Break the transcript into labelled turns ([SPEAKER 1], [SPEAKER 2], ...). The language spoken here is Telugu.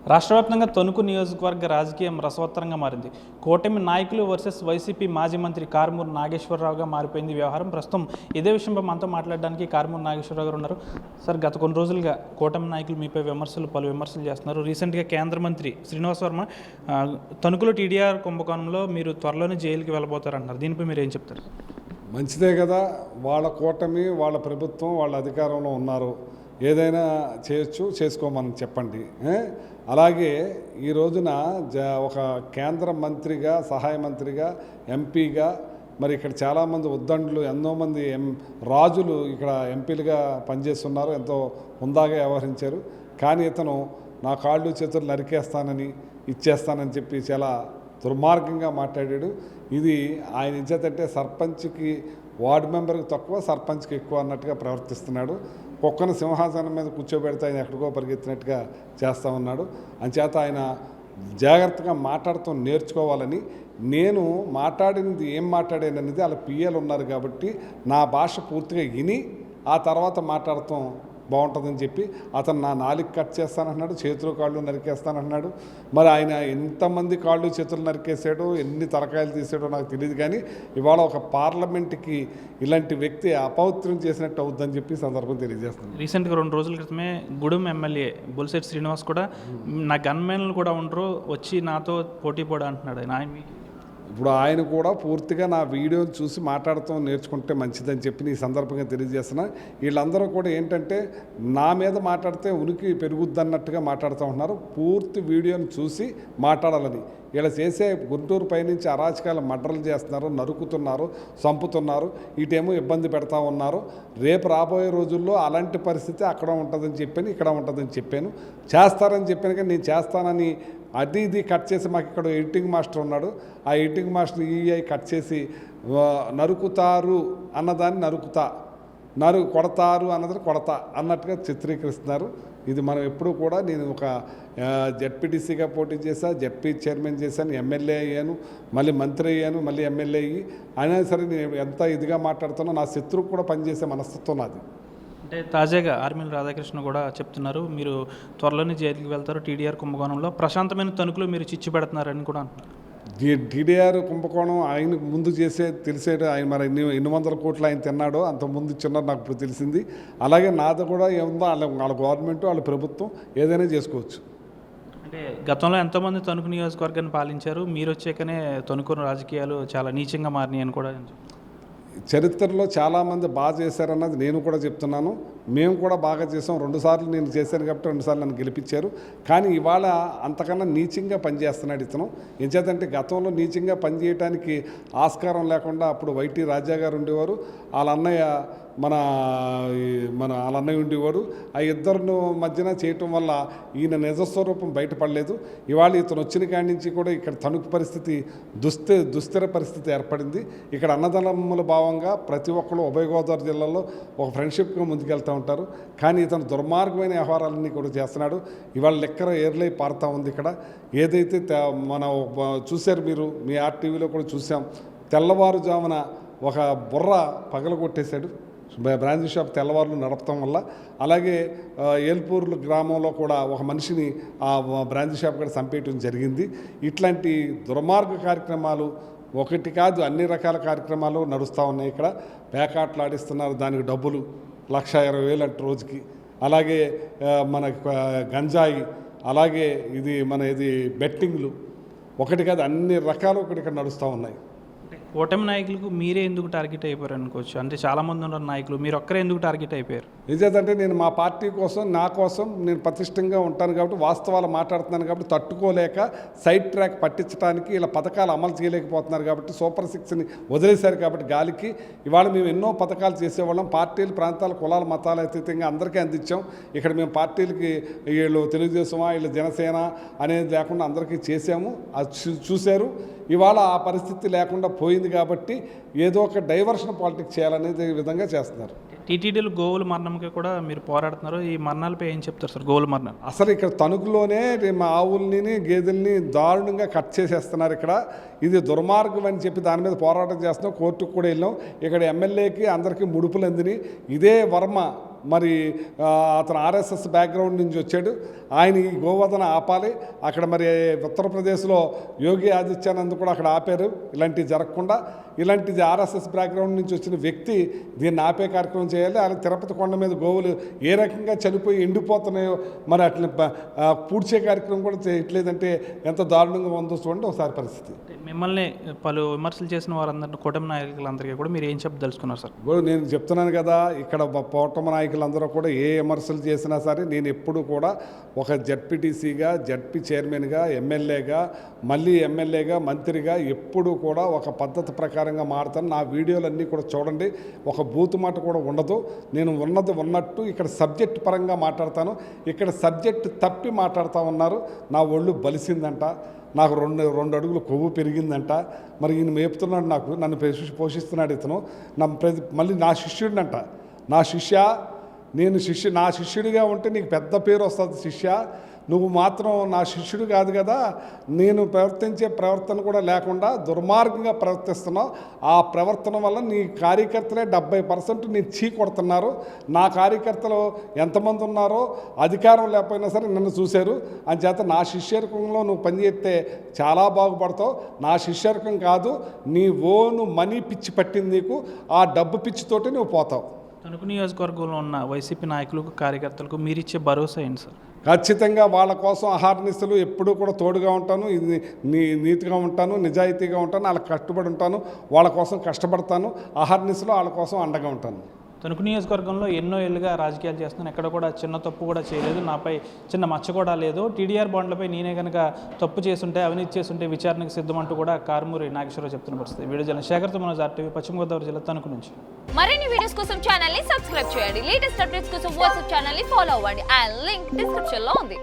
[SPEAKER 1] రాష్ట్ర వ్యాప్తంగా తణుకు నియోజకవర్గ రాజకీయం రసవత్తరంగా మారింది. కూటమి నాయకులు వర్సెస్ వైసీపీ మాజీ మంత్రి కారుమూరి నాగేశ్వరరావుగా మారిపోయింది వ్యవహారం. ప్రస్తుతం ఇదే విషయంపై మనతో మాట్లాడడానికి కారుమూరి నాగేశ్వరరావు గారు ఉన్నారు. సార్, గత కొన్ని రోజులుగా కూటమి నాయకులు మీపై పలు విమర్శలు చేస్తున్నారు. రీసెంట్గా కేంద్ర మంత్రి శ్రీనివాస్ వర్మ తణుకులో టీడీఆర్ కుంభకోణంలో మీరు త్వరలోనే జైలుకి వెళ్ళబోతారంటున్నారు. దీనిపై మీరు ఏం చెప్తారు?
[SPEAKER 2] మంచిదే కదా, వాళ్ళ కూటమి, వాళ్ళ ప్రభుత్వం, వాళ్ళ అధికారంలో ఉన్నారు. ఏదైనా చేయొచ్చు, చేసుకోమని చెప్పండి. అలాగే ఈ రోజున ఒక కేంద్ర మంత్రిగా, సహాయ మంత్రిగా, ఎంపీగా, మరి ఇక్కడ చాలామంది ఉద్దండులు, ఎంతో మంది రాజులు ఇక్కడ ఎంపీలుగా పనిచేస్తున్నారు. ఎంతో హుందాగా వ్యవహరించారు. కానీ ఇతను నా కాళ్ళు చేతులు నరికేస్తానని, ఇచ్చేస్తానని చెప్పి చాలా దుర్మార్గంగా మాట్లాడాడు. ఇది ఆయన ఇచ్చేదంటే సర్పంచ్కి, వార్డు మెంబర్కి తక్కువ, సర్పంచ్కి ఎక్కువ అన్నట్టుగా ప్రవర్తిస్తున్నాడు. కుక్కను సింహాసనం మీద కూర్చోబెడితే ఆయన ఎక్కడికో పరిగెత్తినట్టుగా చేస్తూ ఉన్నాడు. అంచేత ఆయన జాగ్రత్తగా మాట్లాడటం నేర్చుకోవాలని, నేను మాట్లాడినది ఏం మాట్లాడాననేది వాళ్ళ పిఎలు ఉన్నారు కాబట్టి నా భాష పూర్తిగా విని ఆ తర్వాత మాట్లాడటం బాగుంటుందని చెప్పి అతను నా నాలుగు కట్ చేస్తానంటున్నాడు, చేతులు కాళ్ళు నరికేస్తానంటున్నాడు. మరి ఆయన ఎంతమంది కాళ్ళు చేతులు నరికేసాడో, ఎన్ని తలకాయలు తీసాడో నాకు తెలియదు. కానీ ఇవాళ ఒక పార్లమెంట్కి ఇలాంటి వ్యక్తి అపవిత్రం చేసినట్టు అవుద్దని చెప్పి సందర్భం తెలియజేస్తుంది.
[SPEAKER 1] రీసెంట్గా 2 రోజుల క్రితమే గూడెం ఎమ్మెల్యే బొలిశెట్టి శ్రీనివాస్ కూడా నా గన్మెన్లు కూడా ఉండరు, వచ్చి నాతో పోటీ పోడా అంటున్నాడు.
[SPEAKER 2] ఇప్పుడు ఆయన కూడా పూర్తిగా నా వీడియోని చూసి మాట్లాడటం నేర్చుకుంటే మంచిదని చెప్పి ఈ సందర్భంగా తెలియజేస్తున్నా. వీళ్ళందరూ కూడా ఏంటంటే నా మీద మాట్లాడితే ఉనికి పెరుగుద్దన్నట్టుగా మాట్లాడుతూ ఉంటున్నారు. పూర్తి వీడియోని చూసి మాట్లాడాలని. వీళ్ళు చేసే గుంటూరు పైనుంచి అరాచకాల మర్డర్లు చేస్తున్నారు, నరుకుతున్నారు, చంపుతున్నారు, ఇటేమో ఇబ్బంది పెడతా ఉన్నారు. రేపు రాబోయే రోజుల్లో అలాంటి పరిస్థితి అక్కడ ఉంటుందని చెప్పాను, ఇక్కడ ఉంటుందని చెప్పాను. చేస్తారని చెప్పాను, కానీ నేను చేస్తానని అది ఇది కట్ చేసి, మాకు ఇక్కడ ఎడిటింగ్ మాస్టర్ ఉన్నాడు, ఆ ఎడిటింగ్ మాస్టర్ ఈఐ కట్ చేసి నరుకుతారు అన్నదాన్ని కొడతారు అన్నదాన్ని కొడతా అన్నట్టుగా చిత్రీకరిస్తున్నారు. ఇది మనం ఎప్పుడూ కూడా, నేను ఒక జెడ్పీటీసీగా పోటీ చేశా, జెడ్పీ చైర్మన్ చేశాను, ఎమ్మెల్యే అయ్యాను, మళ్ళీ మంత్రి అయ్యాను, మళ్ళీ ఎమ్మెల్యే అయ్యి అయినా సరే నేను ఎంత ఇదిగా మాట్లాడుతున్నా నా శత్రువుకు కూడా పనిచేసే మనస్తత్వం నాది.
[SPEAKER 1] అంటే తాజాగా ఆర్మీల రాధాకృష్ణ కూడా చెప్తున్నారు, మీరు త్వరలోనే జైలుకి వెళ్తారు, టీడీఆర్ కుంభకోణంలో ప్రశాంతమైన తణుకులు మీరు చిచ్చు పెడుతున్నారని కూడా అంటున్నారు.
[SPEAKER 2] టీడీఆర్ కుంభకోణం ఆయనకు ముందు తెలిసేది ఆయన మరి ఎన్ని వందల కోట్లు ఆయన తిన్నాడో అంత ముందు ఇచ్చినారు నాకు ఇప్పుడు తెలిసింది. అలాగే నాది కూడా ఏముందో వాళ్ళ గవర్నమెంట్, వాళ్ళ ప్రభుత్వం ఏదైనా చేసుకోవచ్చు.
[SPEAKER 1] అంటే గతంలో ఎంతోమంది తణుకు నియోజకవర్గాన్ని పాలించారు, మీరు వచ్చాకనే తణుకు రాజకీయాలు చాలా నీచంగా మారినాయి అని కూడా
[SPEAKER 2] చరిత్రలో చాలామంది బాగా చేశారన్నది నేను కూడా చెప్తున్నాను. మేము కూడా బాగా చేసాం. 2 సార్లు నేను చేశాను కాబట్టి 2 సార్లు నన్ను గెలిపించారు. కానీ ఇవాళ అంతకన్నా నీచంగా పనిచేస్తున్నాడు ఇతను. ఎంచేతంటే గతంలో నీచంగా పనిచేయడానికి ఆస్కారం లేకుండా అప్పుడు వైటీ రాజా గారు ఉండేవారు, వాళ్ళ అన్నయ్య వాళ్ళ అన్నయ్య ఉండేవాడు. ఆ ఇద్దరు మధ్యన చేయటం వల్ల ఈయన నిజస్వరూపం బయటపడలేదు. ఇవాళ ఇతను వచ్చిన కాడి నుంచి కూడా ఇక్కడ తణుకు పరిస్థితి దుస్థిర పరిస్థితి ఏర్పడింది. ఇక్కడ అన్నదమ్ముల భావంగా ప్రతి ఒక్కరు ఉభయ గోదావరి జిల్లాలో ఒక ఫ్రెండ్షిప్గా ముందుకెళ్తూ ఉంటారు. కానీ ఇతను దుర్మార్గమైన వ్యవహారాలన్నీ కూడా చేస్తున్నాడు. ఇవాళ లెక్కర ఏర్లై పారుతూ ఉంది. ఇక్కడ ఏదైతే చూశారు మీరు, మీ ఆర్టీవీలో కూడా చూసాం, తెల్లవారుజామున ఒక బుర్ర పగలగొట్టేశాడు బ్రాంచ్ షాప్ తెల్లవారులు నడపటం వల్ల. అలాగే ఏల్పూర్లు గ్రామంలో కూడా ఒక మనిషిని ఆ బ్రాంచ్ షాప్ కూడా చంపేయటం జరిగింది. ఇట్లాంటి దుర్మార్గ కార్యక్రమాలు ఒకటి కాదు, అన్ని రకాల కార్యక్రమాలు నడుస్తూ ఉన్నాయి. ఇక్కడ పేకాట్లు ఆడిస్తున్నారు, దానికి డబ్బులు 1,20,000 అంటే రోజుకి. అలాగే మన గంజాయి, అలాగే ఇది బెట్టింగ్లు, ఒకటి కాదు అన్ని రకాలు ఒకటి ఇక్కడ నడుస్తూ ఉన్నాయి.
[SPEAKER 1] కూటమి నాయకులకు మీరే ఎందుకు టార్గెట్ అయిపోయారు అనుకోవచ్చు? అంటే చాలామంది ఉన్నారు నాయకులు, మీరు ఒక్కరే ఎందుకు టార్గెట్ అయిపోయారు?
[SPEAKER 2] నిజంటే నేను మా పార్టీ కోసం, నా కోసం నేను ప్రతిష్టంగా ఉంటాను కాబట్టి, వాస్తవాలు మాట్లాడుతున్నాను కాబట్టి, తట్టుకోలేక సైడ్ ట్రాక్ పట్టించడానికి ఇలా పథకాలు అమలు చేయలేకపోతున్నారు కాబట్టి, సూపర్ 6ని వదిలేశారు కాబట్టి గాలికి. ఇవాళ మేము ఎన్నో పథకాలు చేసేవాళ్ళం. పార్టీలు, ప్రాంతాలు, కులాలు, మతాలు అతీతంగా అందరికీ అందించాం. ఇక్కడ మేము పార్టీలకి వీళ్ళు తెలుగుదేశమా, వీళ్ళు జనసేన అనేది లేకుండా అందరికీ చేసాము. అది చూశారు. ఇవాళ ఆ పరిస్థితి లేకుండా పోయింది కాబట్టి ఏదో ఒక డైవర్షన్ పాలిటిక్స్ చేయాలనేది విధంగా చేస్తున్నారు.
[SPEAKER 1] టీటీడీలు గోవుల మరణంకి కూడా మీరు పోరాడుతున్నారు. ఈ మరణాలపై ఏం చెప్తారు సార్? గోవుల మరణాలు
[SPEAKER 2] అసలు ఇక్కడ తణుకులోనే మా ఆవుల్ని, గేదెల్ని దారుణంగా కట్ చేసేస్తున్నారు. ఇక్కడ ఇది దుర్మార్గం అని చెప్పి దాని మీద పోరాటం చేస్తున్నాం. కోర్టుకు కూడా వెళ్ళాం. ఇక్కడ ఎమ్మెల్యేకి అందరికీ ముడుపులు అందిని. ఇదే వర్మ మరి అతను ఆర్ఎస్ఎస్ బ్యాక్గ్రౌండ్ నుంచి వచ్చాడు. ఆయన ఈ గోవధన ఆపాలి. అక్కడ మరి ఉత్తరప్రదేశ్లో యోగి ఆదిత్యానంద్ కూడా అక్కడ ఆపారు ఇలాంటివి జరగకుండా. ఇలాంటిది ఆర్ఎస్ఎస్ బ్యాక్గ్రౌండ్ నుంచి వచ్చిన వ్యక్తి దీన్ని ఆపే కార్యక్రమం చేయాలి. అలాగే తిరుపతి కొండ మీద గోవులు ఏ రకంగా చనిపోయి ఎండిపోతున్నాయో మరి అట్లా పూడ్చే కార్యక్రమం కూడా చేయట్లేదంటే ఎంత దారుణంగా ఉందో చూడండి ఒకసారి పరిస్థితి.
[SPEAKER 1] మిమ్మల్ని పలు విమర్శలు చేసిన వారందరినీ కూటమి నాయకులందరికీ కూడా మీరు ఏం చెప్పదలుచుకున్నారు సార్?
[SPEAKER 2] ఇప్పుడు నేను చెప్తున్నాను కదా, ఇక్కడ కూటమి నాయకులందరూ కూడా ఏ విమర్శలు చేసినా సరే నేను ఎప్పుడు కూడా ఒక జడ్పీటీసీగా, జడ్పీ చైర్మన్గా, ఎమ్మెల్యేగా, మళ్ళీ ఎమ్మెల్యేగా, మంత్రిగా ఎప్పుడు కూడా ఒక పద్ధతి ప్రకారంగా మాడతాను. నా వీడియోలన్నీ కూడా చూడండి, ఒక బూతు మాట కూడా ఉండదు. నేను ఉన్నది ఉన్నట్టు ఇక్కడ సబ్జెక్ట్ పరంగా మాట్లాడతాను. ఇక్కడ సబ్జెక్ట్ తప్పి మాట్లాడుతూ ఉన్నారు. నా ఒళ్ళు బలిసిందంట, నాకు రెండు అడుగులు కొవ్వు పెరిగిందంట. మరి ఈయన మేపుతున్నాడు, నన్ను పోషిస్తున్నాడు ఇతను. మళ్ళీ నా శిష్యుడినంట. నా శిష్యుడిగా ఉంటే నీకు పెద్ద పేరు వస్తుంది శిష్య. నువ్వు మాత్రం నా శిష్యుడు కాదు కదా, నేను ప్రవర్తించే ప్రవర్తన కూడా లేకుండా దుర్మార్గంగా ప్రవర్తిస్తున్నావు. ఆ ప్రవర్తన వల్ల నీ కార్యకర్తలే 70% నీ చీ కొడుతున్నారు. నా కార్యకర్తలు ఎంతమంది ఉన్నారో అధికారం లేకపోయినా సరే నన్ను చూశారు. అంచేత నా శిష్యర్కంలో నువ్వు పనిచేస్తే చాలా బాగుపడతావు. నా శిష్యర్కం కాదు, నీ ఓను మనీ పిచ్చి పట్టింది నీకు. ఆ డబ్బు పిచ్చితోటి నువ్వు పోతావు.
[SPEAKER 1] తణుకు నియోజకవర్గంలో ఉన్న వైసీపీ నాయకులకు, కార్యకర్తలకు మీరు ఇచ్చే భరోసా ఏంటి సార్?
[SPEAKER 2] ఖచ్చితంగా వాళ్ళ కోసం అహర్నిశలు ఎప్పుడూ కూడా తోడుగా ఉంటాను, నీతిగా ఉంటాను, నిజాయితీగా ఉంటాను, వాళ్ళకి కట్టుబడి ఉంటాను, వాళ్ళ కోసం కష్టపడతాను, అహర్నిశలు వాళ్ళ కోసం అండగా ఉంటాను.
[SPEAKER 1] తణుకు నియోజకవర్గంలో ఎన్నో ఏళ్ళుగా రాజకీయాలు చేస్తున్నాను, ఎక్కడ కూడా చిన్న తప్పు కూడా చేయలేదు, నాపై చిన్న మచ్చ కూడా లేదు. టీడీఆర్ బాండ్లపై నేనే కనుక తప్పు చేస్తుంటే, అవినీతి చేస్తుంటే విచారణకు సిద్ధమంటూ కూడా కారుమూరి నాగేశ్వరరావు చెప్తున్న పరిస్థితి. వీడియో జన శేఖర్తో మనోజ్ RTV, పశ్చిమ గోదావరి జిల్లా తణుకు నుంచి.
[SPEAKER 3] మరిన్ని వీడియోస్ కోసం ఛానల్ ని సబ్స్క్రైబ్ చేయండి. లేటెస్ట్ అప్డేట్స్ కోసం వాట్సాప్ ఛానల్ ని ఫాలో అవ్వండి. ఆ లింక్ డిస్క్రిప్షన్ లో ఉంది.